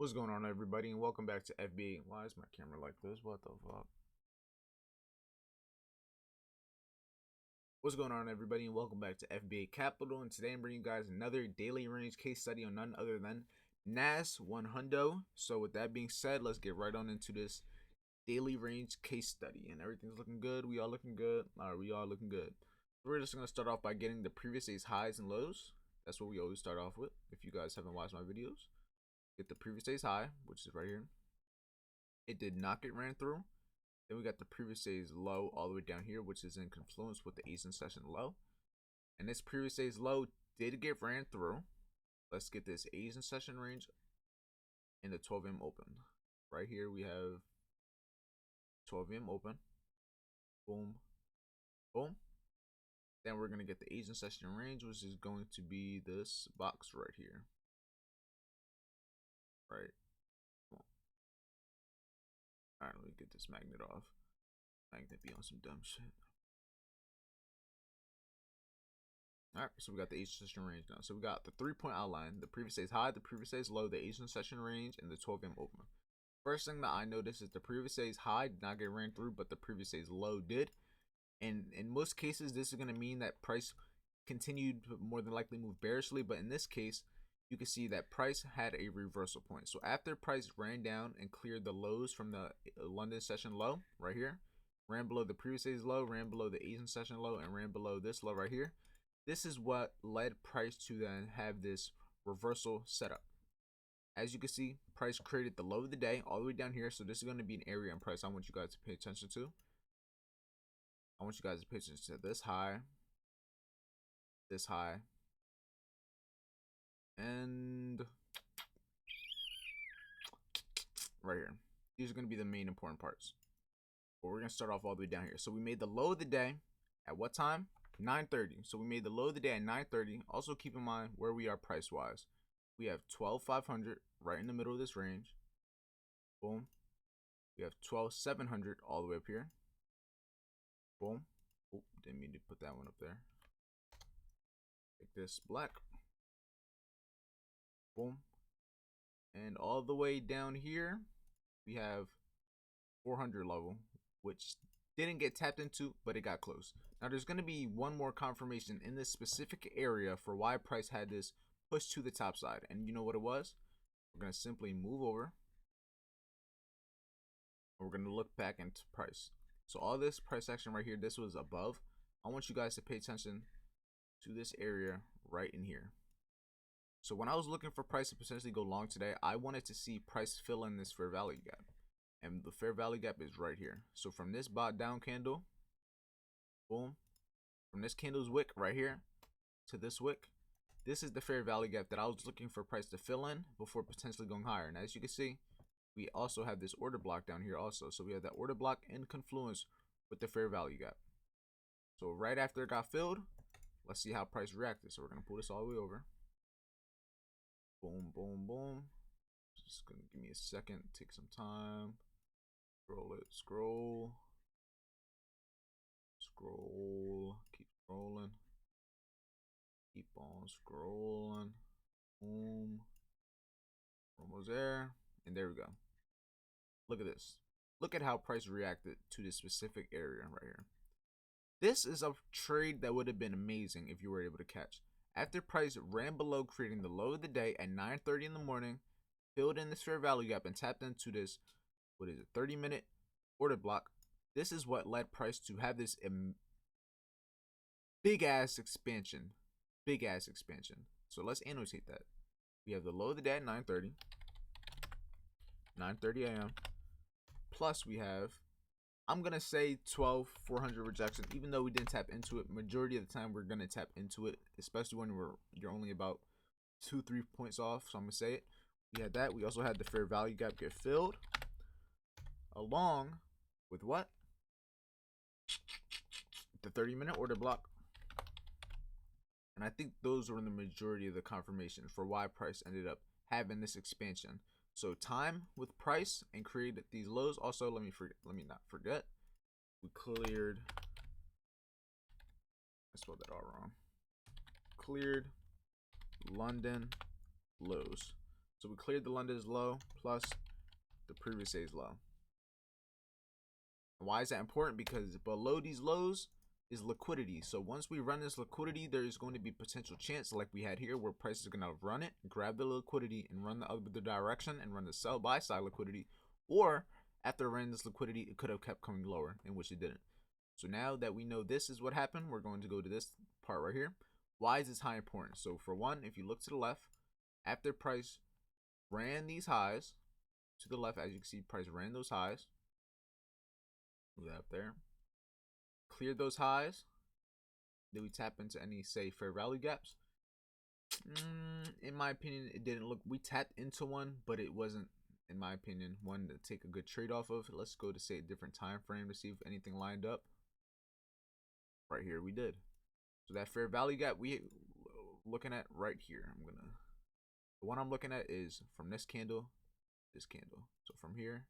What's going on, everybody, and welcome back to FBA. Why is my camera like this? What the fuck? What's going on, everybody, and welcome back to FBA Capital. And today I'm bringing you guys another daily range case study on none other than NAS100. So with that being said, let's get right on into this daily range case study. And everything's looking good. We all looking good. All right, we all looking good. We're just going to start off by getting the previous day's highs and lows. That's what we always start off with. If you guys haven't watched my videos, get the previous day's high, which is right here. It did not get ran through. Then we got the previous day's low all the way down here, which is in confluence with the Asian session low. And this previous day's low did get ran through. Let's get this Asian session range in the 12M open. Right here we have 12M open. Boom. Boom. Then we're going to get the Asian session range, which is going to be this box right here. Right. Alright, let me get this magnet off. Magnet be on some dumb shit. Alright, so we got the Asian session range now. So we got the 3-point outline, the previous day's high, the previous day's low, the Asian session range, and the 12M open. First thing that I noticed is the previous day's high did not get ran through, but the previous day's low did. And in most cases, this is going to mean that price continued to more than likely move bearishly, but in this case, you can see that price had a reversal point. So after price ran down and cleared the lows from the London session low right here, ran below the previous day's low, ran below the Asian session low, and ran below this low right here. This is what led price to then have this reversal setup. As you can see, price created the low of the day all the way down here. So this is going to be an area in price I want you guys to pay attention to. I want you guys to pay attention to this high, and right here. These are going to be the main important parts. But we're going to start off all the way down here. So we made the low of the day at what time? 9:30. So we made the low of the day at 9:30. Also keep in mind where we are price wise. We have 12,500 right in the middle of this range. Boom. We have 12,700 all the way up here. Boom. Oh, didn't mean to put that one up there. Make this black. Boom. And all the way down here, we have 400 level, which didn't get tapped into, but it got close. Now there's going to be one more confirmation in this specific area for why price had this push to the top side. And you know what it was? We're going to simply move over. And we're going to look back into price. So all this price action right here, this was above. I want you guys to pay attention to this area right in here. So when I was looking for price to potentially go long today, I wanted to see price fill in this fair value gap. And the fair value gap is right here. So from this bot down candle, boom, from this candle's wick right here to this wick, this is the fair value gap that I was looking for price to fill in before potentially going higher. And as you can see, we also have this order block down here also. So we have that order block in confluence with the fair value gap. So right after it got filled, let's see how price reacted. So we're going to pull this all the way over. Boom, boom, boom. Just going to give me a second, take some time. Scroll it, scroll. Scroll, keep scrolling. Keep on scrolling. Boom. Almost there. And there we go. Look at this. Look at how price reacted to this specific area right here. This is a trade that would have been amazing if you were able to catch. After price ran below, creating the low of the day at 9:30 in the morning, filled in this fair value gap and tapped into this, what is it, 30-minute order block. This is what led price to have this big ass expansion. Big ass expansion. So let's annotate that. We have the low of the day at 9:30. 9:30 a.m. Plus we have, I'm going to say 12,400 rejection, even though we didn't tap into it. Majority of the time we're going to tap into it, especially when you're only about 2-3 points off. So I'm going to say it. We had that. We also had the fair value gap get filled along with what? The 30-minute order block. And I think those were the majority of the confirmation for why price ended up having this expansion. So time with price and created these lows. Also, let me not forget, we cleared, I spelled that all wrong. Cleared London lows. So we cleared the London's low plus the previous day's low. And why is that important? Because below these lows is liquidity. So once we run this liquidity, there is going to be potential chance like we had here where price is going to run it, grab the liquidity, and run the other direction and run the sell buy side liquidity. Or after running this liquidity, it could have kept coming lower, in which it didn't. So now that we know this is what happened, we're going to go to this part right here. Why is this high important? So for one, if you look to the left, after price ran these highs to the left, as you can see, price ran those highs. Move that up there. Cleared those highs. Did we tap into any, say, fair value gaps? In my opinion, it didn't look. We tapped into one, but it wasn't, in my opinion, one to take a good trade off of. Let's go to, say, a different time frame to see if anything lined up. Right here, we did. So that fair value gap we looking at right here. The one I'm looking at is from this candle, this candle. So from here,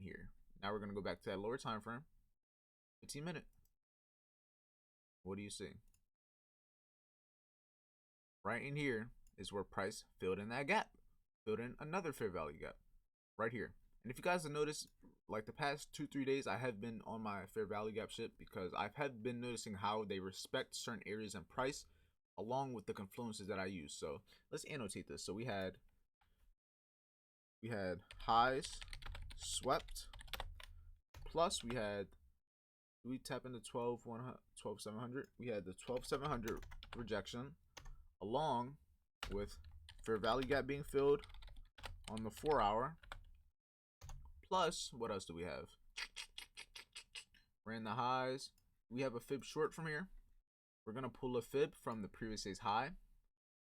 here. Now we're gonna go back to that lower time frame, 15-minute. What do you see? Right in here is where price filled in that gap, filled in another fair value gap, right here. And if you guys have noticed, like the past 2-3 days, I have been on my fair value gap shit because I have been noticing how they respect certain areas and price along with the confluences that I use. So let's annotate this. So we had highs swept, plus we had, we tap into 12,700. We had the 12,700 rejection along with fair value gap being filled on the 4-hour. Plus, what else do we have? Ran the highs. We have a fib short from here. We're going to pull a fib from the previous day's high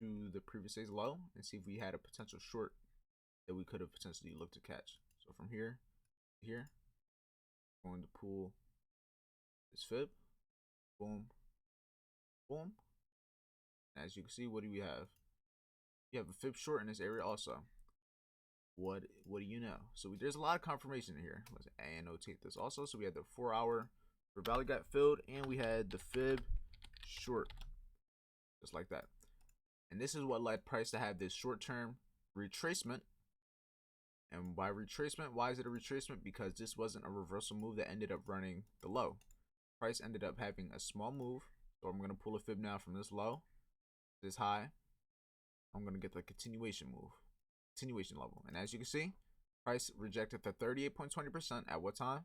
to the previous day's low and see if we had a potential short that we could have potentially looked to catch. So from here to here, going to pull this fib. Boom. Boom. As you can see, what do we have? We have a fib short in this area also. What do you know? So there's a lot of confirmation in here. Let's annotate this also. So we had the 4-hour fair value gap filled, and we had the fib short, just like that. And this is what led price to have this short-term retracement. And by retracement, why is it a retracement? Because this wasn't a reversal move that ended up running the low. Price ended up having a small move. So I'm going to pull a fib now from this low, this high. I'm going to get the continuation move, continuation level. And as you can see, price rejected the 38.20% at what time?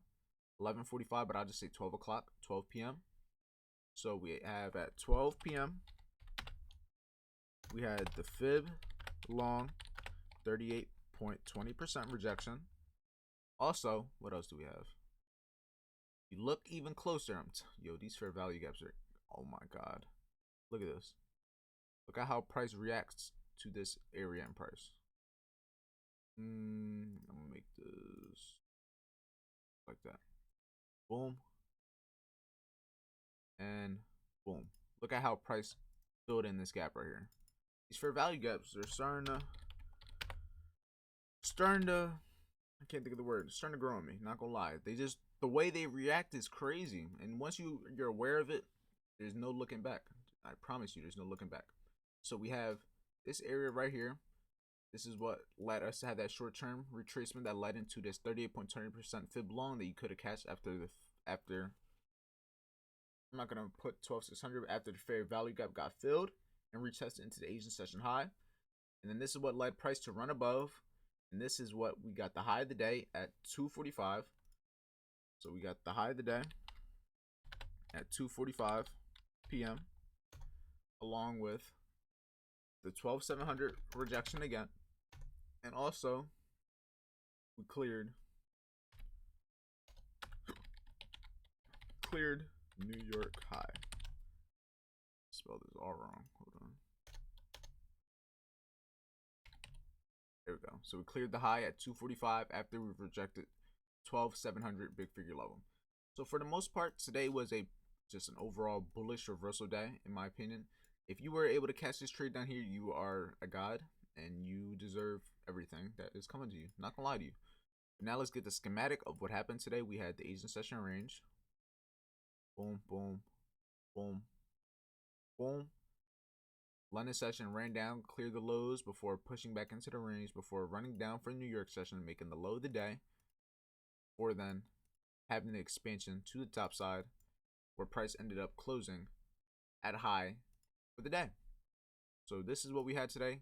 11:45, but I'll just say 12 o'clock, 12 p.m. So we have at 12 p.m. we had the fib long 38.20% rejection. Also, what else do we have? You look even closer. Yo, these fair value gaps are, oh my god. Look at this. Look at how price reacts to this area in price. I'm gonna make this like that. Boom. And boom. Look at how price filled in this gap right here. These fair value gaps are starting to I can't think of the word. It's starting to grow on me, not gonna lie. The way they react is crazy. And once you're aware of it, there's no looking back. I promise you there's no looking back. So we have this area right here. This is what led us to have that short-term retracement that led into this 38.20% fib long that you could have cashed after I'm not gonna put 12,600 after the fair value gap got filled and retested into the Asian session high. And then this is what led price to run above. And this is what we got the high of the day at 2:45. So we got the high of the day at 2:45 p.m. along with the 12,700 rejection again. And also we cleared New York high. Spelled this all wrong. Hold on. There we go. So we cleared the high at 2:45 after we've rejected 12,700 big figure level. So for the most part, today was just an overall bullish reversal day, in my opinion. If you were able to catch this trade down here, you are a god and you deserve everything that is coming to you. Not gonna lie to you. But now let's get the schematic of what happened today. We had the Asian session range. Boom, boom, boom, boom. London session ran down, cleared the lows before pushing back into the range, before running down for New York session, making the low of the day, or then having the expansion to the top side, where price ended up closing at high for the day. So this is what we had today.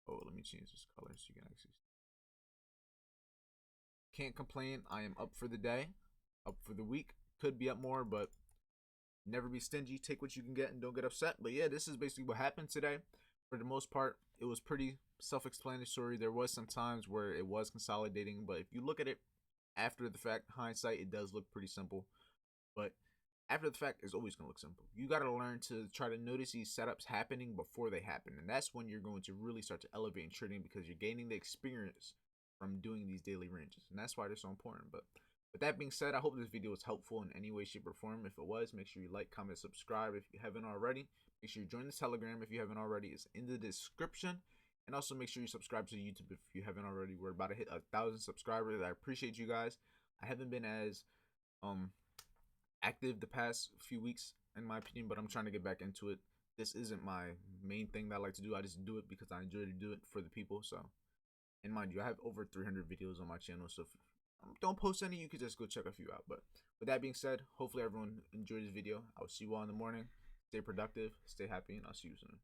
Oh, let me change this color so you can actually see. Can't complain. I am up for the day, up for the week. Could be up more, but never be stingy. Take what you can get and don't get upset. But yeah, this is basically what happened today. For the most part, it was pretty self-explanatory. There was some times where it was consolidating, but if you look at it after the fact, hindsight, it does look pretty simple. But after the fact, it's always going to look simple. You got to learn to try to notice these setups happening before they happen. And that's when you're going to really start to elevate in trading, because you're gaining the experience from doing these daily ranges. And that's why they're so important. But with that being said, I hope this video was helpful in any way, shape, or form. If it was, make sure you like, comment, subscribe if you haven't already. Make sure you join the Telegram if you haven't already. It's in the description. And also make sure you subscribe to YouTube if you haven't already. We're about to hit 1,000 subscribers. I appreciate you guys. I haven't been as active the past few weeks, in my opinion, but I'm trying to get back into it. This isn't my main thing that I like to do. I just do it because I enjoy to do it for the people. So, and mind you, I have over 300 videos on my channel, so if you don't post any, you could just go check a few out. But with that being said, hopefully everyone enjoyed this video. I'll see you all in the morning. Stay productive, stay happy, and I'll see you soon.